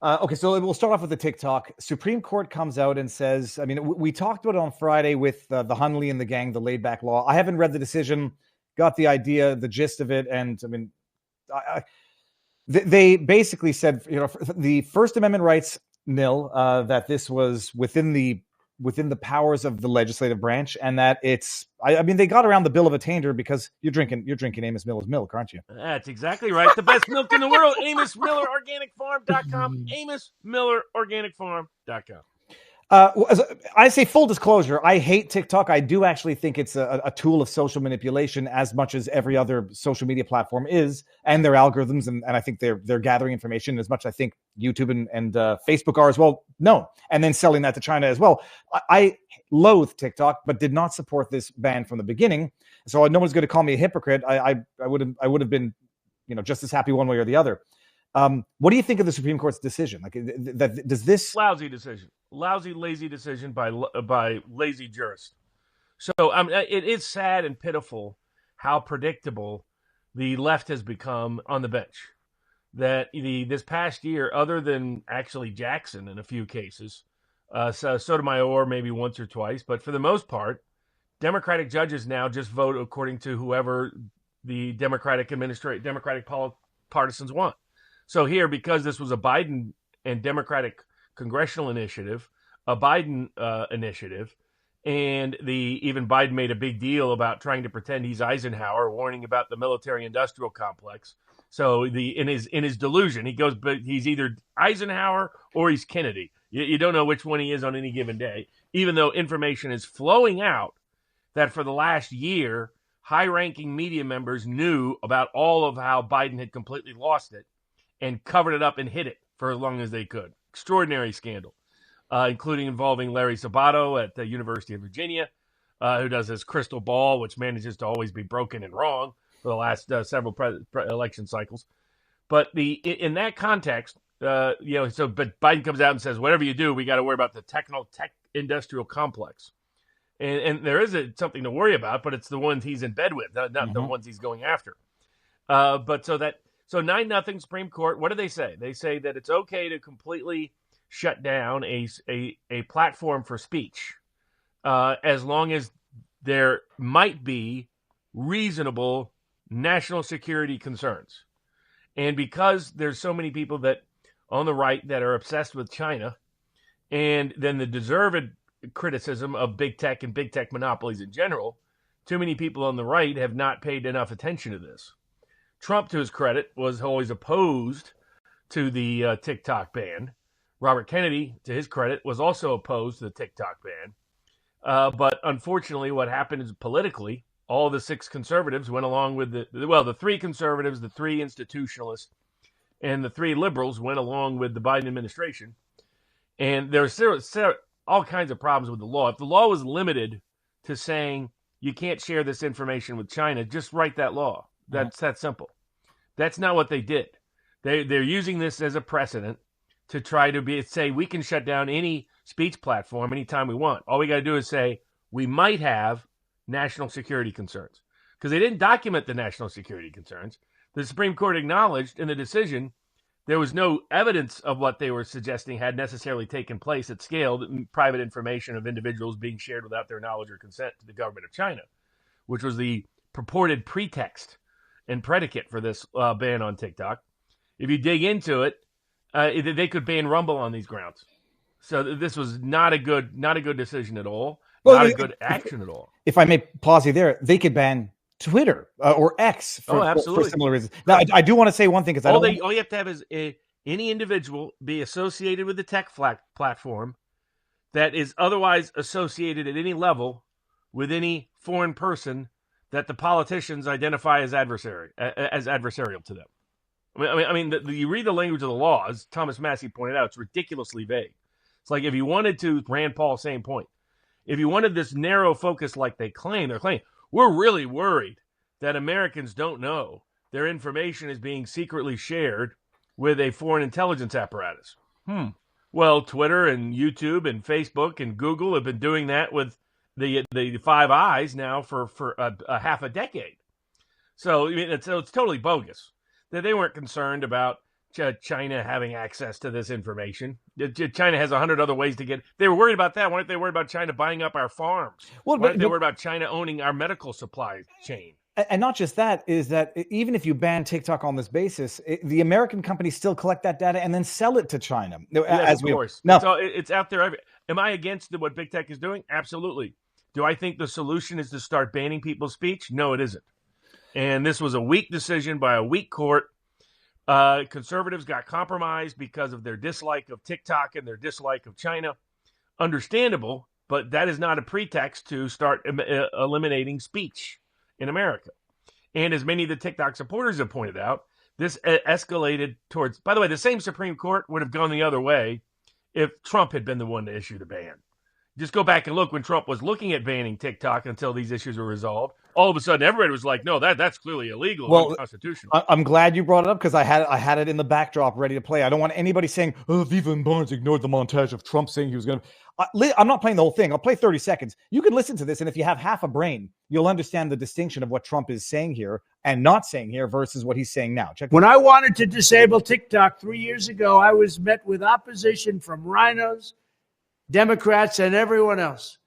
Okay, so we'll start off with the TikTok. Supreme Court comes out and says, I mean, we talked about it on Friday with the Hunley and the gang, the laid back law. I haven't read the decision, got the idea, the gist of it. And I mean, they basically said, the First Amendment rights nil, that this was within the powers of the legislative branch, and that it's. I mean, they got around the bill of attainder because you're drinking Amos Miller's milk, aren't you? That's exactly right. The best milk in the world. AmosMillerOrganicFarm.com. AmosMillerOrganicFarm.com. I say full disclosure, I hate TikTok. I do actually think it's a tool of social manipulation as much as every other social media platform is, and their algorithms, and I think they're gathering information as much as I think YouTube and Facebook are as well. No, and then selling that to China as well. I loathe TikTok, but did not support this ban from the beginning. So no one's going to call me a hypocrite. I would have been, just as happy one way or the other. What do you think of the Supreme Court's decision? Like, does this lousy decision, lazy decision by lazy jurists? So it is sad and pitiful how predictable the left has become on the bench. That this past year, other than actually Jackson in a few cases, Sotomayor maybe once or twice, but for the most part, Democratic judges now just vote according to whoever the Democratic partisans want. So here, because this was a Biden and Democratic congressional initiative, a Biden initiative, and even Biden made a big deal about trying to pretend he's Eisenhower, warning about the military-industrial complex. So in his delusion, he goes, but he's either Eisenhower or he's Kennedy. You don't know which one he is on any given day, even though information is flowing out that for the last year, high-ranking media members knew about all of how Biden had completely lost it and covered it up and hid it for as long as they could. Extraordinary scandal, including involving Larry Sabato at the University of Virginia, who does his crystal ball, which manages to always be broken and wrong for the last several election cycles. But in that context, but Biden comes out and says, whatever you do, we got to worry about the tech industrial complex. And there is something to worry about, but it's the ones he's in bed with, not the ones he's going after. So 9-0 Supreme Court, what do they say? They say that it's okay to completely shut down a platform for speech as long as there might be reasonable national security concerns. And because there's so many people that on the right that are obsessed with China, and then the deserved criticism of big tech and big tech monopolies in general, too many people on the right have not paid enough attention to this. Trump, to his credit, was always opposed to the TikTok ban. Robert Kennedy, to his credit, was also opposed to the TikTok ban. But unfortunately, what happened is politically, all the 6 conservatives went along with the 3 conservatives, the 3 institutionalists, and the 3 liberals went along with the Biden administration. And there's all kinds of problems with the law. If the law was limited to saying you can't share this information with China, just write that law. That's that simple. That's not what they did. They're using this as a precedent to try to say we can shut down any speech platform anytime we want. All we got to do is say we might have national security concerns, because they didn't document the national security concerns. The Supreme Court acknowledged in the decision there was no evidence of what they were suggesting had necessarily taken place at scale, private information of individuals being shared without their knowledge or consent to the government of China, which was the purported pretext and predicate for this ban on TikTok. If you dig into it, they could ban Rumble on these grounds. So this was not a good decision at all. Not a good action at all. If I may pause you there, they could ban Twitter or X for similar reasons. Now, I do want to say one thing, because all you have to have is any individual be associated with the tech platform that is otherwise associated at any level with any foreign person that the politicians identify as adversarial to them. I mean, you read the language of the law, as Thomas Massey pointed out, it's ridiculously vague. It's like if you wanted to, Rand Paul, same point. If you wanted this narrow focus like they're claiming, we're really worried that Americans don't know their information is being secretly shared with a foreign intelligence apparatus. Well, Twitter and YouTube and Facebook and Google have been doing that with the Five Eyes now for a half a decade. So it's totally bogus that they weren't concerned about China having access to this information. China has 100 other ways to get. They were worried about that. Why aren't they worried about China buying up our farms? Well, Why aren't they worried about China owning our medical supply chain? And not just that, is that even if you ban TikTok on this basis, the American companies still collect that data and then sell it to China. Yes, of course. No, it's out there. Am I against what big tech is doing? Absolutely. Do I think the solution is to start banning people's speech? No, it isn't. And this was a weak decision by a weak court. Conservatives got compromised because of their dislike of TikTok and their dislike of China. Understandable, but that is not a pretext to start eliminating speech in America. And as many of the TikTok supporters have pointed out, this escalated towards, by the way, the same Supreme Court would have gone the other way if Trump had been the one to issue the ban. Just go back and look when Trump was looking at banning TikTok until these issues were resolved. All of a sudden, everybody was like, no, that's clearly illegal, unconstitutional. I'm glad you brought it up because I had it in the backdrop ready to play. I don't want anybody saying, oh, Viva and Barnes ignored the montage of Trump saying he was going to. I'm not playing the whole thing. I'll play 30 seconds. You can listen to this, and if you have half a brain, you'll understand the distinction of what Trump is saying here and not saying here versus what he's saying now. When I wanted to disable TikTok 3 years ago, I was met with opposition from rhinos, Democrats, and everyone else.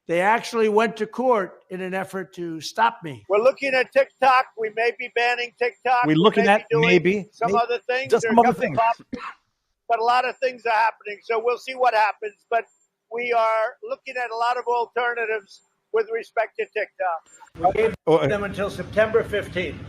They actually went to court in an effort to stop me. We're looking at TikTok. We may be banning TikTok. We're looking at maybe some other things. Just some other things. But a lot of things are happening. So we'll see what happens. But we are looking at a lot of alternatives with respect to TikTok. We gave them until September 15th.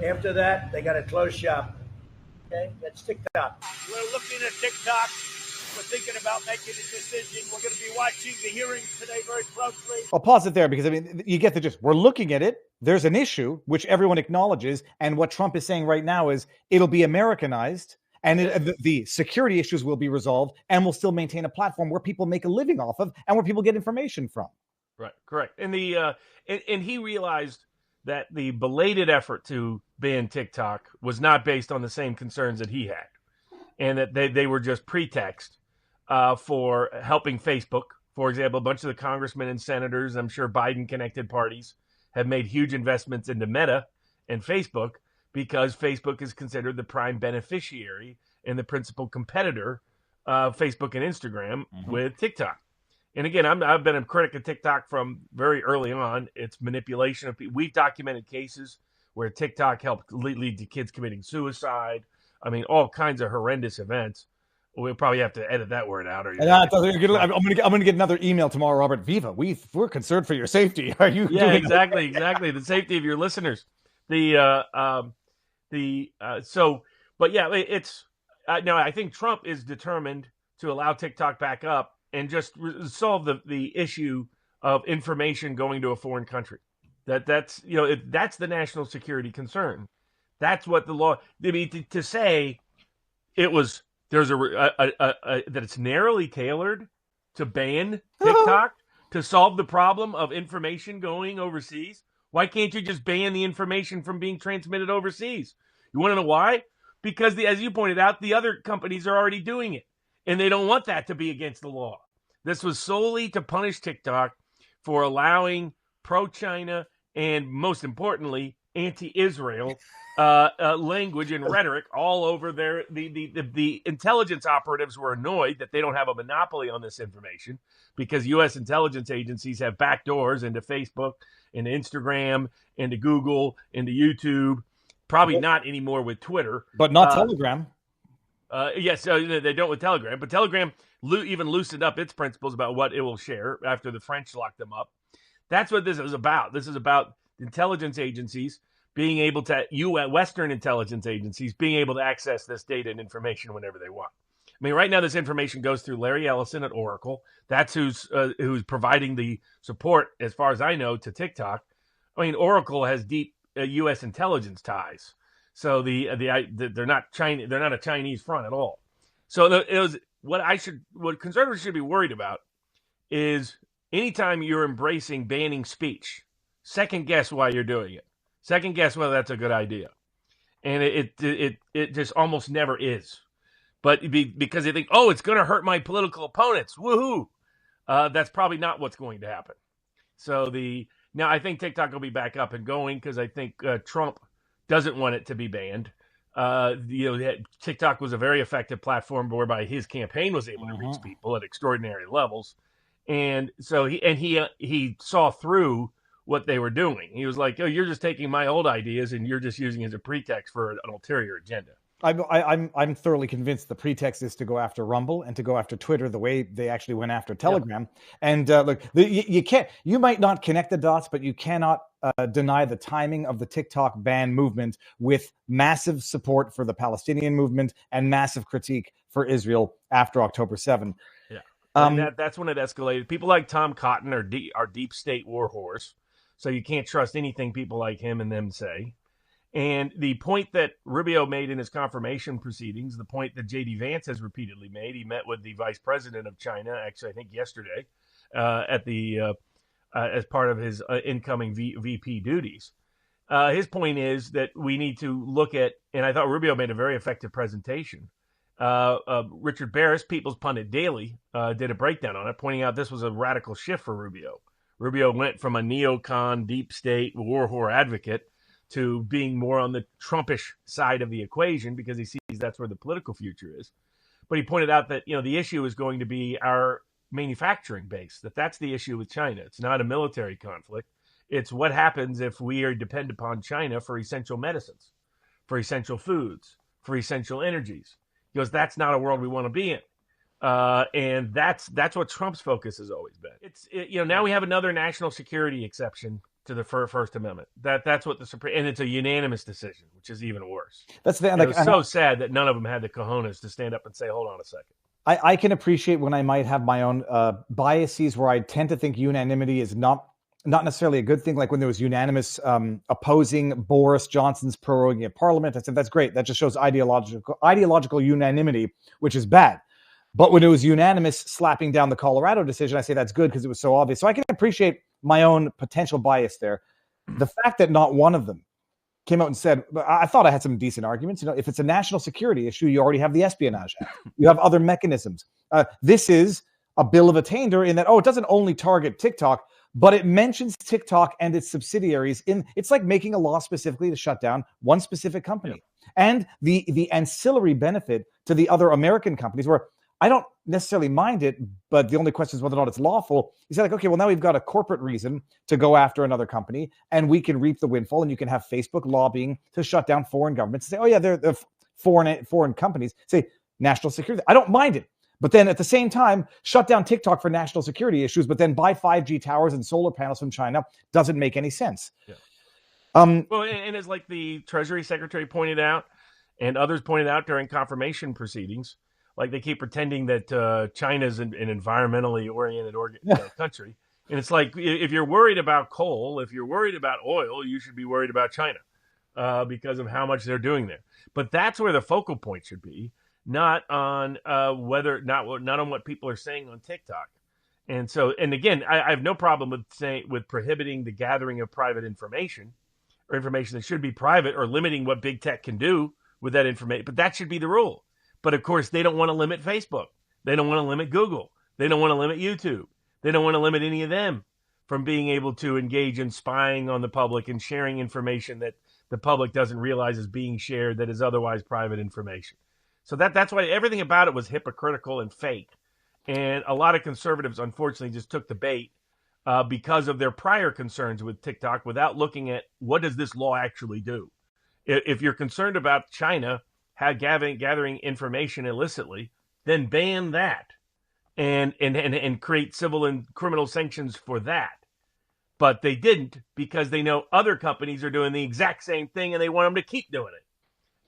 After that, they got to close shop. Okay? That's TikTok. We're looking at TikTok. We're thinking about making a decision. We're going to be watching the hearings today very closely. I'll pause it there because, I mean, you get the gist. We're looking at it. There's an issue, which everyone acknowledges. And what Trump is saying right now is it'll be Americanized and the security issues will be resolved and we'll still maintain a platform where people make a living off of and where people get information from. Right, correct. And and he realized that the belated effort to ban TikTok was not based on the same concerns that he had and that they were just pretext for helping Facebook. For example, a bunch of the congressmen and senators, I'm sure Biden-connected parties, have made huge investments into Meta and Facebook because Facebook is considered the prime beneficiary and the principal competitor of Facebook and Instagram with TikTok. And again, I've been a critic of TikTok from very early on. It's manipulation of people. We've documented cases where TikTok helped lead to kids committing suicide. I mean, all kinds of horrendous events. We'll probably have to edit that word out. I'm gonna get another email tomorrow, Robert. Viva, we're concerned for your safety. Are you? Yeah, exactly. The safety of your listeners. But yeah, it's no. I think Trump is determined to allow TikTok back up and just solve the issue of information going to a foreign country. That's the national security concern. That's what the law. I mean, to say it was. There's that it's narrowly tailored to ban TikTok to solve the problem of information going overseas. Why can't you just ban the information from being transmitted overseas? You want to know why? Because as you pointed out, the other companies are already doing it, and they don't want that to be against the law. This was solely to punish TikTok for allowing pro-China and, most importantly, anti-Israel language and rhetoric all over the intelligence operatives were annoyed that they don't have a monopoly on this information because U.S. intelligence agencies have backdoors into Facebook, into Instagram, into Google, into YouTube. Probably not anymore with Twitter, but not Telegram. Yes, they don't with Telegram, but Telegram even loosened up its principles about what it will share after the French locked them up. That's what this is about. This is about intelligence agencies being able to, Western intelligence agencies being able to access this data and information whenever they want. I mean, right now this information goes through Larry Ellison at Oracle. That's who's providing the support, as far as I know, to TikTok. I mean, Oracle has deep U.S. intelligence ties, so they're not China. They're not a Chinese front at all. So what conservatives should be worried about is anytime you're embracing banning speech, second guess why you're doing it. Second guess whether that's a good idea, and it just almost never is. But because they think, oh, it's going to hurt my political opponents, woohoo! That's probably not what's going to happen. So now I think TikTok will be back up and going because I think Trump doesn't want it to be banned. TikTok was a very effective platform whereby his campaign was able to reach people at extraordinary levels. And so he saw through what they were doing. He was like, "Oh, you're just taking my old ideas and you're just using it as a pretext for an ulterior agenda." I'm thoroughly convinced the pretext is to go after Rumble and to go after Twitter the way they actually went after Telegram. Yep. And look, you might not connect the dots, but you cannot deny the timing of the TikTok ban movement with massive support for the Palestinian movement and massive critique for Israel after October 7. Yeah, that's when it escalated. People like Tom Cotton are deep state war whores, so you can't trust anything people like him and them say. And the point that Rubio made in his confirmation proceedings, the point that J.D. Vance has repeatedly made, he met with the vice president of China, actually, I think yesterday, as part of his incoming VP duties. His point is that we need to look at, and I thought Rubio made a very effective presentation. Richard Barris, People's Pundit Daily, did a breakdown on it, pointing out this was a radical shift for Rubio. Rubio went from a neocon, deep state, war whore advocate to being more on the Trumpish side of the equation because he sees that's where the political future is. But he pointed out that, the issue is going to be our manufacturing base, that's the issue with China. It's not a military conflict. It's what happens if we are dependent upon China for essential medicines, for essential foods, for essential energies. He goes, that's not a world we want to be in. And that's what Trump's focus has always been. Now we have another national security exception to the First Amendment. That's what the Supreme, and it's a unanimous decision, which is even worse. That's the, it was so sad that none of them had the cojones to stand up and say, "Hold on a second." I can appreciate when I might have my own biases where I tend to think unanimity is not necessarily a good thing. Like when there was unanimous opposing Boris Johnson's proroguing of Parliament, I said that's great. That just shows ideological unanimity, which is bad. But when it was unanimous slapping down the Colorado decision, I say that's good because it was so obvious. So I can appreciate my own potential bias there. The fact that not one of them came out and said, I thought I had some decent arguments. If it's a national security issue, you already have the Espionage Act. You have other mechanisms. This is a bill of attainder in that, it doesn't only target TikTok, but it mentions TikTok and its subsidiaries. It's like making a law specifically to shut down one specific company. Yeah. And the ancillary benefit to the other American companies where I don't necessarily mind it, but the only question is whether or not it's lawful. You say like, okay, well now we've got a corporate reason to go after another company and we can reap the windfall, and you can have Facebook lobbying to shut down foreign governments and say, oh yeah, they're foreign companies. Say national security. I don't mind it. But then at the same time, shut down TikTok for national security issues, but then buy 5G towers and solar panels from China doesn't make any sense. Yeah. Well, and as like the Treasury Secretary pointed out and others pointed out during confirmation proceedings, like they keep pretending that China's an environmentally oriented country. And it's like, if you're worried about coal, if you're worried about oil, you should be worried about China because of how much they're doing there. But that's where the focal point should be, not on not on what people are saying on TikTok. And so, and again, I have no problem with prohibiting the gathering of private information or information that should be private, or limiting what big tech can do with that information. But that should be the rule. But of course, they don't want to limit Facebook. They don't want to limit Google. They don't want to limit YouTube. They don't want to limit any of them from being able to engage in spying on the public and sharing information that the public doesn't realize is being shared, that is otherwise private information. So that's why everything about it was hypocritical and fake. And a lot of conservatives, unfortunately, just took the bait because of their prior concerns with TikTok without looking at what does this law actually do. If you're concerned about China gathering information illicitly, then ban that and create civil and criminal sanctions for that. But they didn't, because they know other companies are doing the exact same thing and they want them to keep doing it.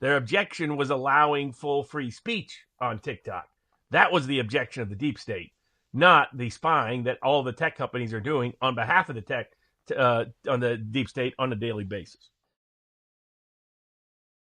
Their objection was allowing full free speech on TikTok. That was the objection of the deep state, not the spying that all the tech companies are doing on behalf of the tech on the deep state on a daily basis.